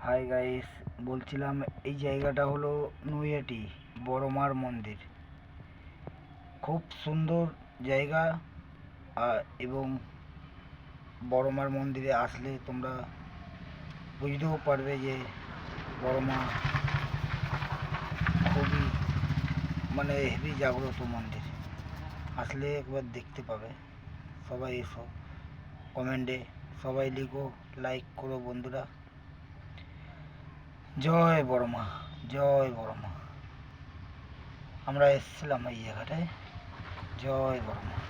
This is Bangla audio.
হাই গাইস, বলছিলাম এই জায়গাটা হলো নৈহাটি বড় মার মন্দির। খুব সুন্দর জায়গা। এবং বড় মার মন্দিরে আসলে তোমরা বুঝতেও পারবে যে বড় মা খুবই হেভি জাগ্রত মন্দির। আসলে একবার দেখতে পাবে। সবাই এসো, কমেন্টে সবাই লিখো, লাইক করো বন্ধুরা। জয় বড় মা, জয় বড় মা। আমরা এসেছিলাম এই জায়গাটায়। জয় বড় মা।